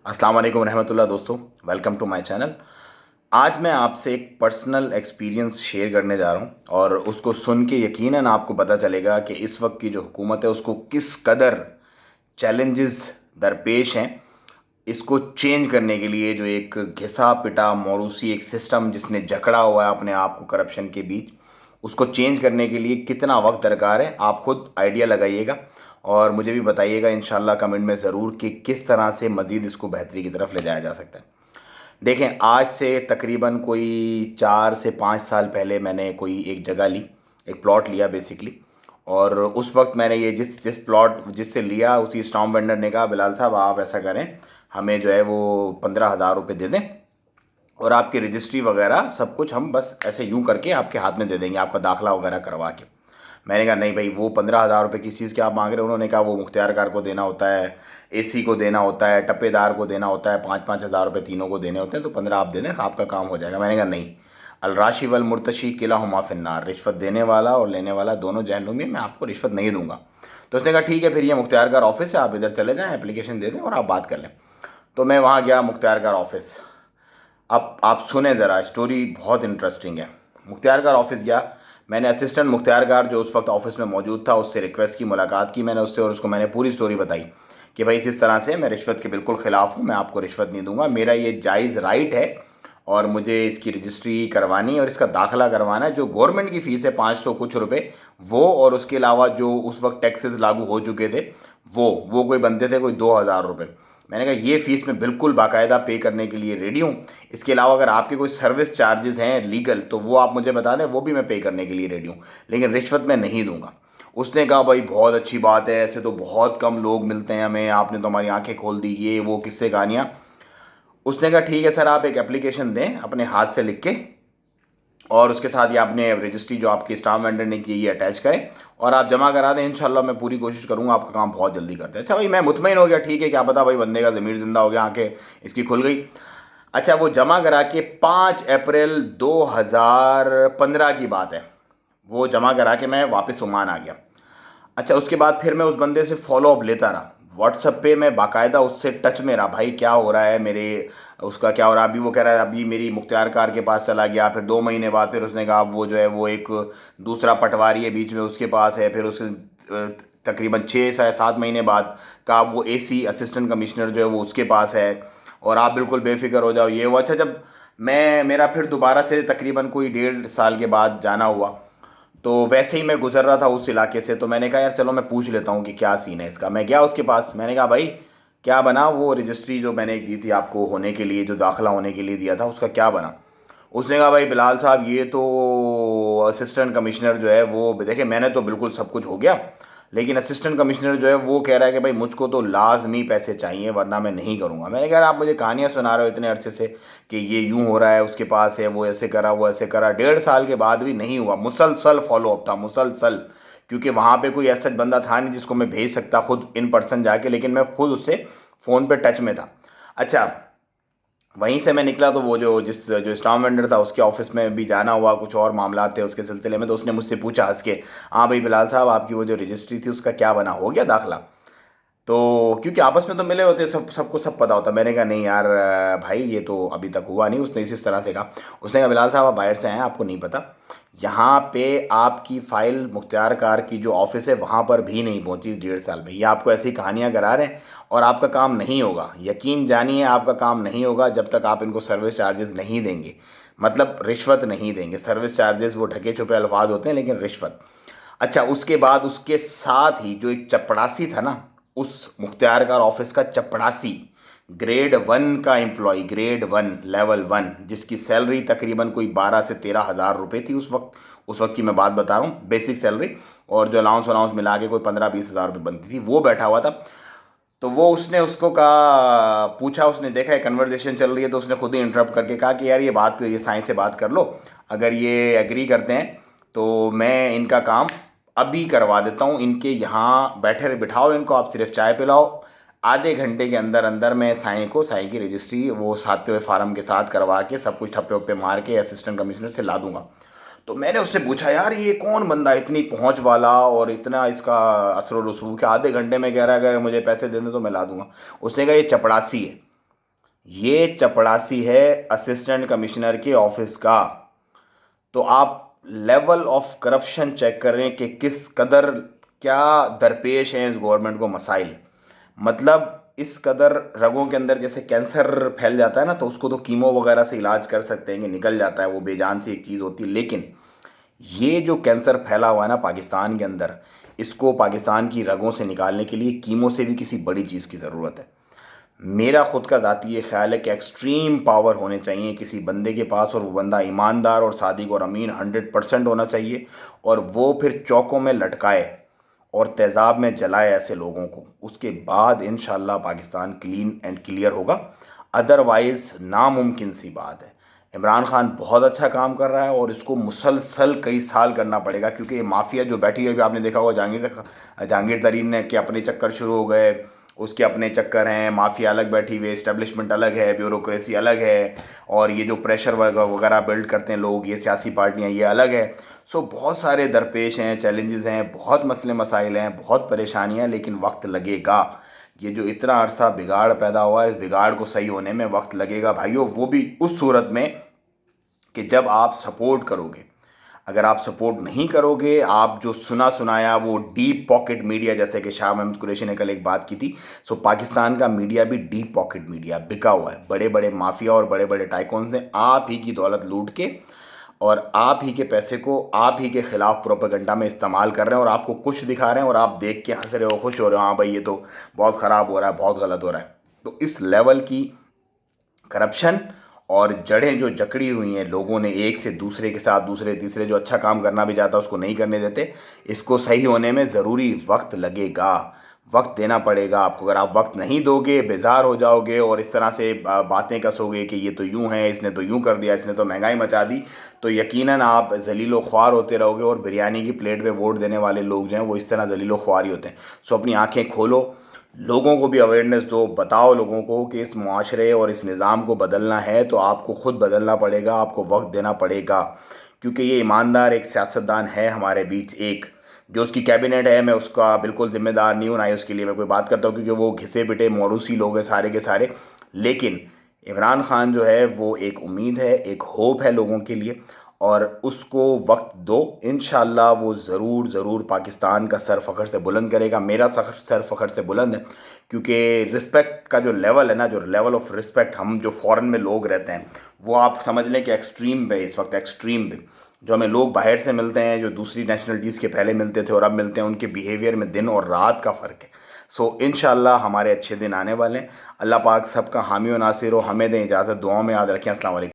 अस्सलाम वालेकुम रहमतुल्लाह दोस्तों, वेलकम टू माय चैनल। आज मैं आपसे एक पर्सनल एक्सपीरियंस शेयर करने जा रहा हूँ और उसको सुन के यकीनन आपको पता चलेगा कि इस वक्त की जो हुकूमत है उसको किस कदर चैलेंजेस दरपेश हैं। इसको चेंज करने के लिए जो एक घिसा पिटा मौरूसी एक सिस्टम जिसने जकड़ा हुआ है अपने आप को करप्शन के बीच, उसको चेंज करने के लिए कितना वक्त दरकार है, आप खुद आइडिया लगाइएगा और मुझे भी बताइएगा इंशाल्लाह कमेंट में ज़रूर कि किस तरह से मज़ीद इसको बेहतरी की तरफ ले जाया जा सकता है। देखें, आज से तकरीबन कोई 4 से 5 साल पहले मैंने कोई एक जगह ली, एक प्लॉट लिया बेसिकली। और उस वक्त मैंने ये जिस जिस प्लॉट जिससे लिया उसी स्टॉम्प वेंडर ने कहा, बिलाल साहब आप ऐसा करें, हमें जो है वो 15,000 रुपये दे दें और आपकी रजिस्ट्री वगैरह सब कुछ हम बस ऐसे यूं करके आपके हाथ में दे देंगे, आपका दाखला वगैरह करवा के। मैंने कहा नहीं भाई, वो 15,000 रुपये किस चीज़ के आप मांग रहे हो? उन्होंने कहा वो मुख्तियारकार को देना होता है, एसी को देना होता है, टप्पेदार को देना होता है, 5-5 हज़ार रुपये तीनों को देने होते हैं, तो 15 आप दे दें, आपका काम हो जाएगा। मैंने कहा नहीं, अलराशि वल मुर्तशी किलाहुमा फिन्नार, रिश्वत देने वाला और लेने वाला दोनों जहन्नुम में, मैं आपको रिश्वत नहीं दूंगा। तो उसने कहा ठीक है, फिर ये मुख्तियारकार ऑफिस है, आप इधर चले जाएँ, एप्लीकेशन दे दें और आप बात कर लें। तो मैं वहाँ गया मुख्तियारकार ऑफिस। अब आप सुने ज़रा, स्टोरी बहुत इंटरेस्टिंग है। मुख्तियारकार ऑफिस गया, मैंने असिस्टेंट मुख्तियारकार जो उस वक्त ऑफिस में मौजूद था उससे रिक्वेस्ट की, मुलाकात की मैंने उससे और उसको मैंने पूरी स्टोरी बताई कि भाई इस तरह से मैं रिश्वत के बिल्कुल ख़िलाफ़ हूँ, मैं आपको रिश्वत नहीं दूंगा, मेरा ये जायज़ राइट है और मुझे इसकी रजिस्ट्री करवानी है और इसका दाखिला करवाना है। जो गवर्नमेंट की फ़ीस है 500 कुछ रुपये, वो और उसके अलावा जो उस वक्त टैक्सेस लागू हो चुके थे वो कोई बनते थे कोई 2,000 रुपये। मैंने कहा ये फ़ीस मैं बिल्कुल बाकायदा पे करने के लिए रेडी हूँ। इसके अलावा अगर आपके कोई सर्विस चार्जेस हैं लीगल तो वो आप मुझे बता दें, वो भी मैं पे करने के लिए रेडी हूँ, लेकिन रिश्वत मैं नहीं दूंगा। उसने कहा भाई बहुत अच्छी बात है, ऐसे तो बहुत कम लोग मिलते हैं हमें, आपने तो हमारी आंखें खोल दी, ये वो किस्से कहानियाँ। उसने कहा ठीक है सर, आप एक एप्लीकेशन दें अपने हाथ से लिख के और उसके साथ ये आपने रजिस्ट्री जो आपके स्टाम्प वेंडर ने की ये अटैच करें और आप जमा करा दें। इंशाल्लाह मैं पूरी कोशिश करूंगा आपका काम बहुत जल्दी करते हैं। अच्छा भाई, मैं मुतमईन हो गया, ठीक है, क्या पता भाई बंदे का ज़मीर ज़िंदा हो गया, आंखें इसकी खुल गई। अच्छा, वो जमा करा के 5 अप्रैल 2015 की बात है, वो जमा करा के मैं वापस ओमान आ गया। अच्छा, उसके बाद फिर मैं उस बंदे से फॉलो अप लेता रहा, व्हाट्सएप पे मैं बाकायदा उससे टच में रहा, भाई क्या हो रहा है मेरे, उसका क्या हो रहा है। अभी वो कह रहा है अभी मेरी मुख्तियार कार के पास चला गया, फिर 2 महीने बाद फिर उसने कहा वो जो है वो एक दूसरा पटवारी है बीच में उसके पास है, फिर उस तकरीबन 6 से 7 महीने बाद कहा वो एसी असिस्टेंट कमिश्नर जो है वो उसके पास है और आप बिल्कुल बेफिक्र हो जाओ, ये वो। अच्छा, जब मैं मेरा फिर दोबारा से तकरीबन कोई 1.5 साल के बाद जाना हुआ, तो वैसे ही मैं गुजर रहा था उस इलाके से, तो मैंने कहा यार चलो मैं पूछ लेता हूँ कि क्या सीन है इसका। मैं गया उसके पास, मैंने कहा भाई क्या बना, वो रजिस्ट्री जो मैंने दी थी आपको होने के लिए, जो दाखिला होने के लिए दिया था, उसका क्या बना? उसने कहा भाई बिलाल साहब, ये तो असिस्टेंट कमिश्नर जो है वो, देखे मैंने तो बिल्कुल सब कुछ हो गया, लेकिन असिस्टेंट कमिश्नर जो है वो कह रहा है कि भाई मुझको तो लाजमी पैसे चाहिए वरना मैं नहीं करूँगा। मैंने कहा आप मुझे कहानियाँ सुना रहे हो इतने अरसे से कि ये यूं हो रहा है, उसके पास है, वो ऐसे करा वो ऐसे करा, 1.5 साल के बाद भी नहीं हुआ। मुसलसल फॉलो अप था, मुसलसल, क्योंकि वहाँ पे कोई ऐसा बंदा था नहीं जिसको मैं भेज सकता खुद इन पर्सन जाके, लेकिन मैं खुद उससे फ़ोन पे टच में था। अच्छा, वहीं से मैं निकला तो वो जो स्टाम्प वेंडर था उसके ऑफिस में भी जाना हुआ, कुछ और मामला थे उसके सिलसिले में, तो उसने मुझसे पूछा हंस के, हाँ भाई बिलाल साहब, आपकी वो जो रजिस्ट्री थी उसका क्या बना, हो गया दाखला? तो क्योंकि आपस में तो मिले होते, सबको सब पता होता। मैंने कहा नहीं यार भाई, ये तो अभी तक हुआ नहीं। उसने इस तरह से कहा, उसने कहा बिलाल साहब आप बाहर से आए हैं, आपको नहीं पता, यहाँ पे आपकी फ़ाइल मुख्तियार कार की जो ऑफिस है वहाँ पर भी नहीं पहुँची इस 1.5 साल में। ये आपको ऐसी कहानियाँ करा रहे हैं और आपका काम नहीं होगा, यकीन जानिए आपका काम नहीं होगा जब तक आप इनको सर्विस चार्जेस नहीं देंगे, मतलब रिश्वत नहीं देंगे। सर्विस चार्जेस वो ढके छुपे अल्फाज होते हैं, लेकिन रिश्वत। अच्छा, उसके बाद उसके साथ ही जो एक चपड़ासी था ना, उस मुख्तियारकार ऑफिस का चपड़ासी, ग्रेड 1 का एम्प्लॉय, ग्रेड 1 लेवल 1, जिसकी सैलरी तकरीबन कोई 12 से 13 हज़ार रुपये थी उस वक्त की मैं बात बता रहा हूँ, बेसिक सैलरी, और जो अलाउंस वलाउंस मिला के कोई 15-20 हज़ार रुपये बनती थी, वो बैठा हुआ था। तो वो उसने उसको कहा, पूछा, उसने देखा है कन्वर्जेशन चल रही है, तो उसने खुद ही इंटरप्ट करके कहा कि यार ये साइंस से बात कर लो, अगर ये एग्री करते हैं तो मैं इनका काम अभी करवा देता हूँ, इनके यहाँ बैठे बिठाओ इनको, आप सिर्फ चाय पिलाओ, आधे घंटे के अंदर अंदर मैं साई की रजिस्ट्री वो साते हुए फार्म के साथ करवा के सब कुछ ठप्पे उप्पे मार के असिस्टेंट कमिश्नर से ला दूंगा। तो मैंने उससे पूछा यार ये कौन बंदा, इतनी पहुंच वाला और इतना इसका असर रसूख, के आधे घंटे में कह रहा है अगर मुझे पैसे दे दें तो मैं ला दूंगा। उसने कहा ये चपड़ासी है। ये चपड़ासी है असिस्टेंट कमिश्नर के ऑफिस का। तो आप लेवल ऑफ करप्शन चेक करें कि किस कदर क्या दरपेश हैं इस गवर्नमेंट को मसाइल। मतलब इस कदर रगों के अंदर जैसे कैंसर फैल जाता है ना, तो उसको तो कीमो वगैरह से इलाज कर सकते हैं कि निकल जाता है, वो बेजान सी एक चीज़ होती है। लेकिन ये जो कैंसर फैला हुआ है ना पाकिस्तान के अंदर, इसको पाकिस्तान की रगों से निकालने के लिए कीमो से भी किसी बड़ी चीज़ की ज़रूरत है। मेरा खुद का ज़ाती ये ख्याल है कि एक्सट्रीम पावर होने चाहिए किसी बंदे के पास, और वो बंदा ईमानदार और सादिक और अमीन 100% होना चाहिए, और वो फिर चौकों में लटकाए और तेज़ाब में जलाए ऐसे लोगों को। उसके बाद इंशाल्लाह पाकिस्तान क्लीन एंड क्लियर होगा। अदरवाइज़ नामुमकिन सी बात है। इमरान खान बहुत अच्छा काम कर रहा है और इसको मुसलसल कई साल करना पड़ेगा, क्योंकि ये माफिया जो बैठी है, अभी आपने देखा होगा जहांगीर तरीन ने के अपने चक्कर शुरू हो गए, उसके अपने चक्कर हैं, माफिया अलग बैठी हुई है, इस्टेब्लिशमेंट अलग है, ब्यूरोक्रेसी अलग है, और ये जो प्रेशर वगैरह बिल्ड करते हैं लोग, ये सियासी पार्टियां, ये अलग है। सो बहुत सारे दरपेश हैं, चैलेंजेस हैं, बहुत मसले मसाइल हैं, बहुत परेशानियां, लेकिन वक्त लगेगा। ये जो इतना अरसा बिगाड़ पैदा हुआ है, इस बिगाड़ को सही होने में वक्त लगेगा भाइयों, वो भी उस सूरत में कि जब आप सपोर्ट करोगे। अगर आप सपोर्ट नहीं करोगे, आप जो सुना सुनाया वो डीप पॉकेट मीडिया, जैसे कि शाह महमूद कुरैशी ने कल एक बात की थी, सो पाकिस्तान का मीडिया भी डीप पॉकेट मीडिया बिका हुआ है। बड़े बड़े माफिया और बड़े बड़े टाइकॉन्स ने आप ही की दौलत लूट के और आप ही के पैसे को आप ही के खिलाफ प्रोपेगेंडा में इस्तेमाल कर रहे हैं, और आपको कुछ दिखा रहे हैं और आप देख के हंस रहे हो, खुश हो रहे हो, हाँ भाई ये तो बहुत ख़राब हो रहा है, बहुत गलत हो रहा है। तो इस लेवल की करप्शन और जड़ें जो जकड़ी हुई हैं, लोगों ने एक से दूसरे के साथ, दूसरे तीसरे जो अच्छा काम करना भी चाहता है उसको नहीं करने देते। इसको सही होने में ज़रूरी वक्त लगेगा, वक्त देना पड़ेगा आपको। अगर आप वक्त नहीं दोगे, बेजार हो जाओगे और इस तरह से बातें कसोगे कि ये तो यूं है, इसने तो यूं कर दिया, इसने तो महंगाई मचा दी, तो यकीनन आप जलीलो ख्वार होते रहोगे। और बिरयानी की प्लेट पे वोट देने वाले लोग जो हैं वो इस तरह जलीलो ख्वार ही होते हैं। सो अपनी आंखें खोलो, लोगों को भी अवेयरनेस दो, बताओ लोगों को कि इस मुआशरे और इस निज़ाम को बदलना है तो आपको ख़ुद बदलना पड़ेगा, आपको वक्त देना पड़ेगा। क्योंकि ये ईमानदार एक सियासतदान है हमारे बीच, एक जो उसकी कैबिनेट है, मैं उसका बिल्कुल ज़िम्मेदार नहीं हूँ, ना ही उसके लिए मैं कोई बात करता हूँ, क्योंकि वो घिसे पिटे मौरूसी लोग हैं सारे के सारे। लेकिन इमरान खान जो है वो एक उम्मीद है, एक होप है लोगों के लिए, और उसको वक्त दो। इंशाल्लाह वो ज़रूर ज़रूर पाकिस्तान का सर फ़ख्र से बुलंद करेगा। मेरा सर फ़ख्र से बुलंद है, क्योंकि रिस्पेक्ट का जो लेवल है ना, जो लेवल ऑफ रिस्पेक्ट हम जो फ़ॉरेन में लोग रहते हैं, वो आप समझ लें कि एक्सट्रीम पे इस वक्त, एक्सट्रीम पे जो हमें लोग बाहर से मिलते हैं, जो दूसरी नेशनलिटीज़ के पहले मिलते थे और अब मिलते हैं, उनके बिहेवियर में दिन और रात का फ़र्क है। सो इंशाल्लाह हमारे अच्छे दिन आने वाले हैं। अल्लाह पाक सबका हामी और नासिर हो। हमें दें इजाज़त, दुआओं में याद रखें। अस्सलाम वालेकुम।